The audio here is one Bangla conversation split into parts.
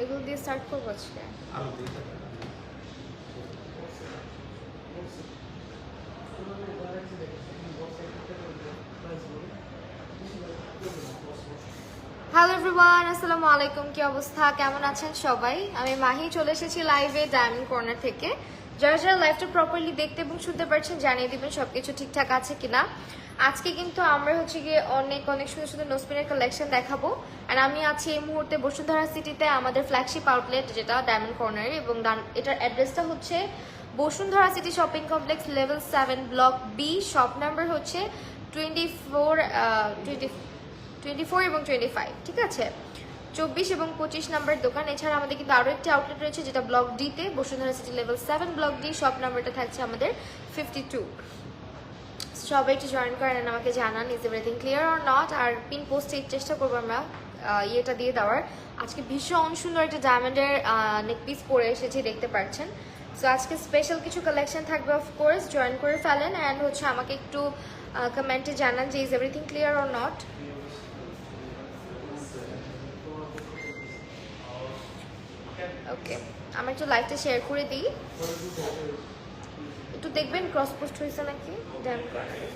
এগুলো দিয়ে স্টার্ট করবো আজকে। হ্যালো এভরিওয়ান, আসসালামু আলাইকুম। কি অবস্থা, কেমন আছেন সবাই? আমি মাহি চলে এসেছি লাইভে ডায়মন্ড কর্নার থেকে। যারা যারা লাইভটা প্রপারলি দেখতে এবং শুনতে পারছেন জানিয়ে দিবেন সবকিছু ঠিকঠাক আছে কিনা। আজকে কিন্তু আমরা হচ্ছে গিয়ে অনেক অনেক সুন্দর সুন্দর নোসপিনের কালেকশন দেখাবো। আর আমি আছি এই মুহূর্তে বসুন্ধরা সিটিতে, আমাদের ফ্ল্যাগশিপ আউটলেট যেটা ডায়মন্ড কর্নার, এবং এটার অ্যাড্রেসটা হচ্ছে Bashundhara city shopping complex level 7 block B, shop number হচ্ছে 24 এবং 25, ঠিক আছে? 24 এবং 25 নাম্বার দোকান। এছাড়া আমাদের কিন্তু আরও একটি আউটলেট রয়েছে যেটা ব্লক ডিতে, Bashundhara city level 7 block D, shop নাম্বারটা থাকছে আমাদের 52। সবাই একটু জয়েন করেন, আমাকে জানান is everything clear or not. আর পিন পোস্টে চেষ্টা করবো আমরা ইয়েটা দিয়ে দেওয়ার। আজকে ভীষণ সুন্দর একটা ডায়মন্ডের নেকপিস পরে এসেছি, দেখতে পাচ্ছেন। সো আজকে স্পেশাল কিছু কালেকশন থাকবে, অফকোর্স জয়েন করে ফেলেন। অ্যান্ড হচ্ছে আমাকে একটু কমেন্টে জানান যে is everything clear or not. Okay, আমি একটু লাইভটা শেয়ার করে দিই, একটু দেখবেন ক্রস পোস্ট হয়েছে নাকি। ড্যাম কর্নারে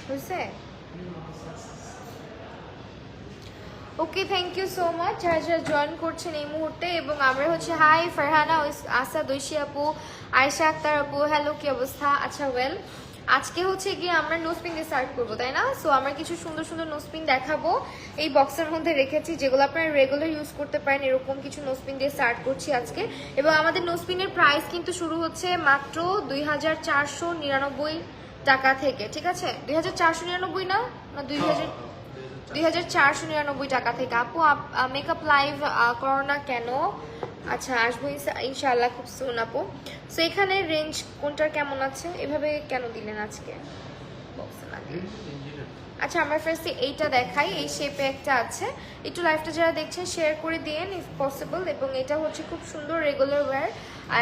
হয়েছে। ওকে, থ্যাংক ইউ সো মাচ যারা যারা জয়েন করছেন এই মুহূর্তে। এবং আমরা হচ্ছে হাই ফারহানা, আসাদ, ঐশী আপু, আয়েশা আক্তার আপু, হ্যালো, কি অবস্থা? আচ্ছা, ওয়েল, আজকে হচ্ছে গিয়ে আমরা নোসপিন দিয়ে স্টার্ট করবো, তাই না? সো আমরা কিছু সুন্দর সুন্দর নোসপিন দেখাবো, এই বক্সের মধ্যে রেখেছি যেগুলো আপনারা রেগুলার ইউজ করতে পারেন। এরকম কিছু নোসপিন দিয়ে স্টার্ট করছি আজকে। এবং আমাদের নোসপিনের প্রাইস কিন্তু শুরু হচ্ছে মাত্র 2499 টাকা থেকে, ঠিক আছে? 2499 না, 2499 টাকা থেকে। আপু মেকআপ লাইভ করো না কেন? আচ্ছা, আসবো ইনশাআল্লাহ খুব সুন আপু। সো এখানে রেঞ্জ কোনটার কেমন আছে, এভাবে কেন দিলেন আজকে বক্সে না দিয়ে? আচ্ছা, আমরা ফার্স্টে এইটা দেখাই, এই শেপে একটা আছে। একটু লাইভটা যারা দেখছেন শেয়ার করে দিন ইফ পসিবল। এবং এটা হচ্ছে খুব সুন্দর রেগুলার ওয়্যার,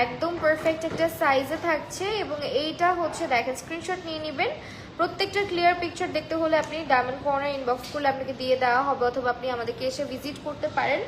একদম পারফেক্ট একটা সাইজে থাকছে। এবং এইটা হচ্ছে দেখেন, স্ক্রিনশট নিয়ে নেবেন। প্রত্যেকটা ক্লিয়ার পিকচার দেখতে হলে আপনি ডায়মন্ড কর্নার ইনবক্স করলে আপনাকে দিয়ে দেওয়া হবে, অথবা আপনি আমাদেরকে এসে ভিজিট করতে পারেন।